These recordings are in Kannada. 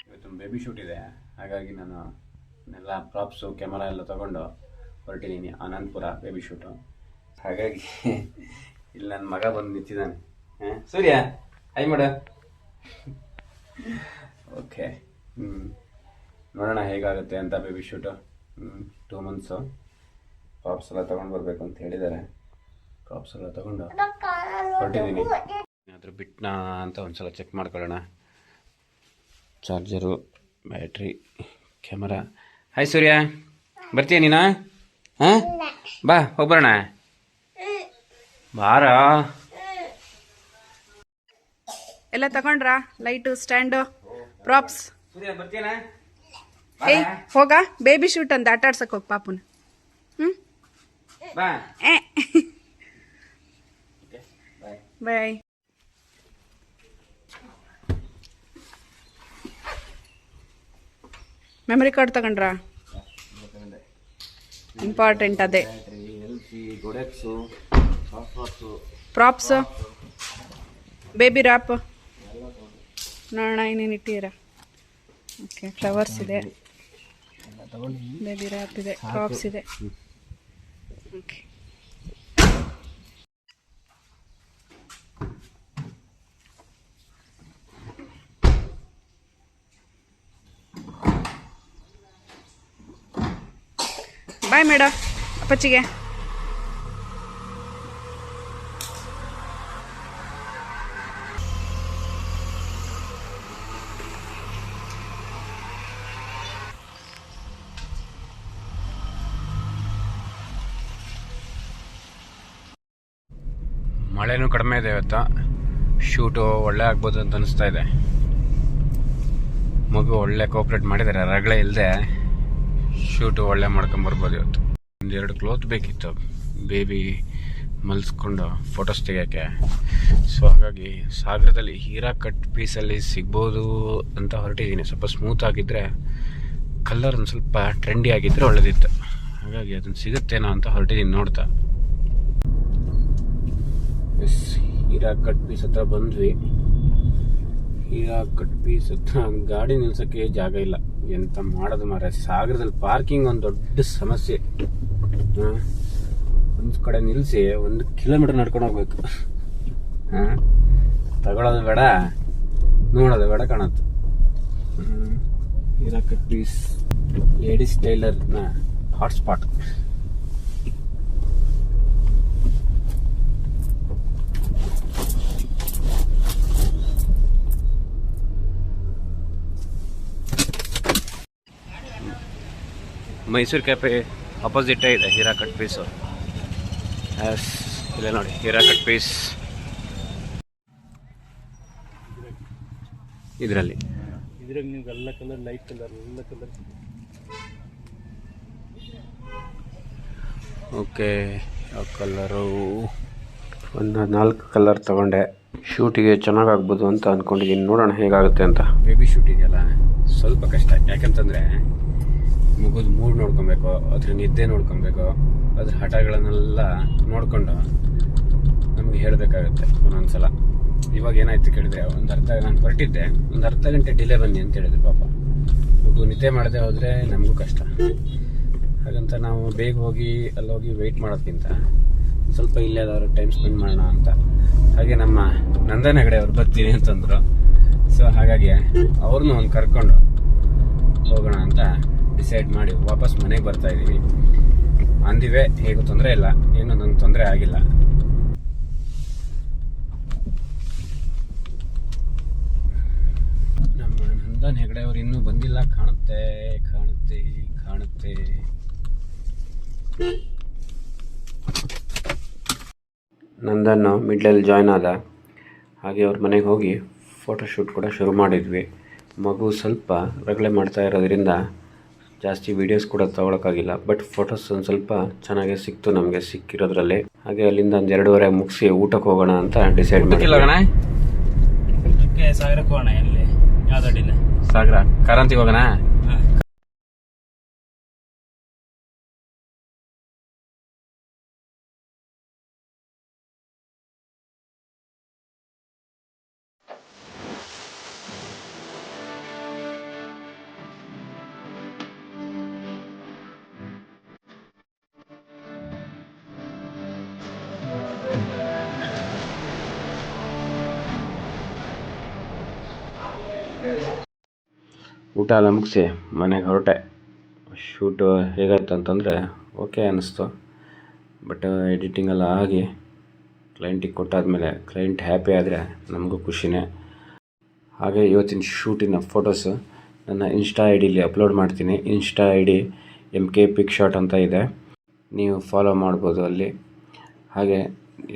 ಇವತ್ತು ಬೇಬಿ ಶೂಟ್ ಇದೆ, ಹಾಗಾಗಿ ನಾನು ಎಲ್ಲ ಪ್ರಾಪ್ಸು ಕ್ಯಾಮರಾ ಎಲ್ಲ ತೊಗೊಂಡು ಹೊರಟಿದ್ದೀನಿ ಆನಂದಪುರ ಬೇಬಿ ಶೂಟು. ಹಾಗಾಗಿ ಇಲ್ಲಿ ನನ್ನ ಮಗ ಬಂದು ನಿಂತಿದ್ದಾನೆ. ಸೂರ್ಯ ಹೈ ಮಾಡ. ಓಕೆ, ನೋಡೋಣ ಹೇಗಾಗುತ್ತೆ ಅಂತ ಬೇಬಿ ಶೂಟು. 2 months ಪ್ರಾಪ್ಸ್ ಎಲ್ಲ ತೊಗೊಂಡು ಬರಬೇಕು ಅಂತ ಹೇಳಿದ್ದಾರೆ. ಪ್ರಾಪ್ಸ್ ಎಲ್ಲ ತೊಗೊಂಡು ಹೊರಟಿದ್ದೀನಿ. ಏನಾದರೂ ಬಿಟ್ಟನಾ ಅಂತ ಒಂದ್ಸಲ ಚೆಕ್ ಮಾಡ್ಕೊಳ್ಳೋಣ. Charger, battery, camera. Hi Surya, ಬರ್ತೀಯ ನೀನು? ಹಾಂ, ಬಾ ಹೋಗ್ಬರೋಣ. ಬಾರ. ಎಲ್ಲ ತಗೊಂಡ್ರಾ? Light, stand, props. ಸೂರ್ಯ ಬರ್ತೀಯನಾ? ಏಯ್ ಹೋಗ, ಬೇಬಿ ಶೂಟ್ ಅಂತ ಆಟ ಆಡ್ಸಕ್ ಹೋಗಿ ಪಾಪುನ. ಬಾ. ಬಾಯ್. ಮೆಮರಿ ಕಾರ್ಡ್ ತಗೊಂಡ್ರಾ? ಇಂಪಾರ್ಟೆಂಟ್ ಅದೇ. ಪ್ರಾಪ್ಸ್, ಬೇಬಿ ರ್ಯಾಪ್ ನೋಡೋಣ ಇನ್ನೇನು ಇಟ್ಟಿದ್ದೀರಾ. ಓಕೆ, ಫ್ಲವರ್ಸ್ ಇದೆ, ಬೇಬಿ ರ್ಯಾಪ್ ಇದೆ, ಪ್ರಾಪ್ಸ್ ಇದೆ. Okay, bye madam. ಅಪ್ಪಚ್ಚಿಗೆ ಮಳೆನೂ ಕಡಿಮೆ ಇದೆ ಇವತ್ತು. ಶೂಟು ಒಳ್ಳೆ ಆಗ್ಬೋದು ಅಂತ ಅನಿಸ್ತಾ ಇದೆ. ಮಗು ಒಳ್ಳೆ ಕೋಪ್ರೇಟ್ ಮಾಡಿದ್ದಾರೆ, ರಗಳೆ ಇಲ್ಲದೆ ಶೂಟು ಒಳ್ಳೆ ಮಾಡ್ಕೊಂಬರ್ಬೋದು ಇವತ್ತು. 1-2 ಕ್ಲೋತ್ ಬೇಕಿತ್ತು ಬೇಬಿ ಮಲ್ಸ್ಕೊಂಡು ಫೋಟೋಸ್ ತೆಗಿಯೋಕ್ಕೆ. ಸೊ ಹಾಗಾಗಿ ಸಾಗರದಲ್ಲಿ ಹೀರಾ ಕಟ್ ಪೀಸಲ್ಲಿ ಸಿಗ್ಬೋದು ಅಂತ ಹೊರಟಿದ್ದೀನಿ. ಸ್ವಲ್ಪ ಸ್ಮೂತ್ ಆಗಿದ್ದರೆ, ಕಲರ್ ಒಂದು ಸ್ವಲ್ಪ ಟ್ರೆಂಡಿ ಆಗಿದ್ದರೆ ಒಳ್ಳೆದಿತ್ತು. ಹಾಗಾಗಿ ಅದನ್ನು ಸಿಗುತ್ತೇನೋ ಅಂತ ಹೊರಟಿದ್ದೀನಿ ನೋಡ್ತಾ. ಹೀರಾ ಕಟ್ ಪೀಸ್ ಹತ್ರ ಬಂದ್ವಿ. ಹೀರಾ ಕಟ್ ಪೀಸ್ ಹತ್ರ ಗಾಡಿ ನಿಲ್ಸೋಕ್ಕೆ ಜಾಗ ಇಲ್ಲ. ಎಂತ ಮಾಡೋದು ಮಾರ್ರೆ, ಸಾಗರದಲ್ಲಿ ಪಾರ್ಕಿಂಗ್ ಒಂದು ದೊಡ್ಡ ಸಮಸ್ಯೆ. ಒಂದು ಕಡೆ ನಿಲ್ಲಿಸಿ 1 ಕಿಲೋಮೀಟರ್ ನಡ್ಕೊಂಡು ಹೋಗ್ಬೇಕು. ತಗೊಳ್ಳೋದು ಬೇಡ, ನೋಡೋದು ಬೇಡ ಕಾಣುತ್ತೆ. ಹೀರಾ ಕಟ್ ಪೀಸ್ ಲೇಡೀಸ್ ಟೈಲರ್ನ ಹಾಟ್ಸ್ಪಾಟ್. ಮೈಸೂರು ಕ್ಯಾಫೆ ಅಪೋಸಿಟೇ ಇದೆ ಹೀರಾ ಕಟ್ ಪೀಸು. ಇಲ್ಲೇ ನೋಡಿ ಹೀರಾ ಕಟ್ ಪೀಸ್. ಇದರಲ್ಲಿ ನಿಮ್ಗೆ ಎಲ್ಲ ಕಲರ್, ಲೈಟ್ ಕಲರ್, ಎಲ್ಲ ಕಲರ್. ಓಕೆ, ಯಾವ ಕಲರು? ಒಂದು 4 ಕಲರ್ ತಗೊಂಡೆ. ಶೂಟಿಗೆ ಚೆನ್ನಾಗಾಗ್ಬೋದು ಅಂತ ಅಂದ್ಕೊಂಡಿದ್ದೀನಿ. ನೋಡೋಣ ಹೇಗಾಗುತ್ತೆ ಅಂತ. ಬೇಬಿ ಶೂಟ್ ಇದೆಯಲ್ಲ ಸ್ವಲ್ಪ ಕಷ್ಟ. ಯಾಕಂತಂದರೆ ಮಗುದು ಮೂಡ್ ನೋಡ್ಕೊಬೇಕು, ಅದ್ರ ನಿದ್ದೆ ನೋಡ್ಕೊಬೇಕು, ಅದ್ರ ಹಠಗಳನ್ನೆಲ್ಲ ನೋಡಿಕೊಂಡು ನಮಗೆ ಹೇಳಬೇಕಾಗುತ್ತೆ ಒಂದೊಂದು ಸಲ. ಇವಾಗ ಏನಾಯ್ತು ಕೇಳಿದ್ರೆ, ನಾನು ಹೊರಟಿದ್ದೆ, ಒಂದು ಅರ್ಧ ಗಂಟೆ ಡಿಲೇ ಬನ್ನಿ ಅಂತ ಹೇಳಿದ್ರು. ಪಾಪ ಮಗು ನಿದ್ದೆ ಮಾಡದೆ ಹೋದರೆ ನಮಗೂ ಕಷ್ಟ. ಹಾಗಂತ ನಾವು ಬೇಗ ಹೋಗಿ ಅಲ್ಲೋಗಿ ವೆಯ್ಟ್ ಮಾಡೋದಕ್ಕಿಂತ ಸ್ವಲ್ಪ ಇಲ್ಲೇದಾದ್ರು ಟೈಮ್ ಸ್ಪೆಂಡ್ ಮಾಡೋಣ ಅಂತ. ಹಾಗೆ ನಮ್ಮ ನಂದನ್ ಹೆಗಡೆ ಅವ್ರು ಬರ್ತೀನಿ ಅಂತಂದರು. ಸೊ ಹಾಗಾಗಿ ಅವ್ರನ್ನೂ ಒಂದು ಕರ್ಕೊಂಡು ಹೋಗೋಣ ಅಂತ ಡಿಸೈಡ್ ಮಾಡಿ ವಾಪಸ್ ಮನೆಗೆ ಬರ್ತಾ ಇದ್ದೀವಿ. ಅಂದಿವೆ, ಹೇಗೂ ತೊಂದರೆ ಇಲ್ಲ, ಏನು ನಂಗೆ ತೊಂದರೆ ಆಗಿಲ್ಲ. ನಮ್ಮ ನಂದನ್ ಹೆಗಡೆ ಅವ್ರು ಇನ್ನೂ ಬಂದಿಲ್ಲ. ಕಾಣುತ್ತೆ ಕಾಣುತ್ತೆ ಕಾಣುತ್ತೆ. ನಂದನ್ನು ಮಿಡ್ಲಲ್ಲಿ ಜಾಯ್ನ್ ಆದ. ಹಾಗೆ ಅವ್ರ ಮನೆಗೆ ಹೋಗಿ ಫೋಟೋಶೂಟ್ ಕೂಡ ಶುರು ಮಾಡಿದ್ವಿ. ಮಗು ಸ್ವಲ್ಪ ರಗಳೆ ಮಾಡ್ತಾ ಇರೋದ್ರಿಂದ ಜಾಸ್ತಿ ವೀಡಿಯೋಸ್ ಕೂಡ ತೊಗೊಳಕ್ಕಾಗಿಲ್ಲ. ಬಟ್ ಫೋಟೋಸ್ ಒಂದು ಸ್ವಲ್ಪ ಚೆನ್ನಾಗೇ ಸಿಕ್ತು ನಮಗೆ ಸಿಕ್ಕಿರೋದ್ರಲ್ಲಿ. ಹಾಗೆ ಅಲ್ಲಿಂದ 2:30 ಮುಗಿಸಿ ಊಟಕ್ಕೆ ಹೋಗೋಣ ಅಂತ ಡಿಸೈಡ್ ಮಾಡಿ. ಸಾಗರಕ್ಕೆ ಹೋಗೋಣ. ಎಲ್ಲಿ ಯಾವ್ದು ಅಡ್ಡಿಲ್ಲ. ಸಾಗರ ಕಾರಂತಿಗೆ ಹೋಗೋಣ. ಊಟ ಎಲ್ಲ ಮುಗಿಸಿ ಮನೆಗೆ ಹೊರಟೆ. ಶೂಟು ಹೇಗಾಯ್ತು ಅಂತಂದರೆ ಓಕೆ ಅನ್ನಿಸ್ತು. ಬಟ್ ಎಡಿಟಿಂಗ್ ಎಲ್ಲ ಆಗಿ ಕ್ಲೈಂಟಿಗೆ ಕೊಟ್ಟಾದಮೇಲೆ ಕ್ಲೈಂಟ್ ಹ್ಯಾಪಿ ಆದರೆ ನಮಗೂ ಖುಷಿನೇ. ಹಾಗೆ ಇವತ್ತಿನ ಶೂಟಿನ ಫೋಟೋಸು ನನ್ನ ಇನ್ಸ್ಟಾ ಐ ಡಿಲಿ ಅಪ್ಲೋಡ್ ಮಾಡ್ತೀನಿ. Insta I D MK pick shot ಅಂತ ಇದೆ, ನೀವು ಫಾಲೋ ಮಾಡ್ಬೋದು ಅಲ್ಲಿ. ಹಾಗೆ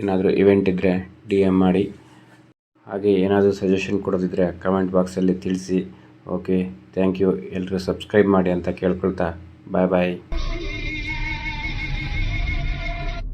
ಏನಾದರೂ ಇವೆಂಟ್ ಇದ್ದರೆ DM ಮಾಡಿ. ಹಾಗೆ ಏನಾದರೂ ಸಜೆಷನ್ ಕೊಡೋದಿದ್ದರೆ ಕಮೆಂಟ್ ಬಾಕ್ಸಲ್ಲಿ ತಿಳಿಸಿ. Okay, thank you. ಎಲ್ಲರೂ ಸಬ್ಸ್ಕ್ರೈಬ್ ಮಾಡಿ ಅಂತ ಕೇಳ್ಕೊಳ್ತಾ ಬಾಯ್ ಬಾಯ್.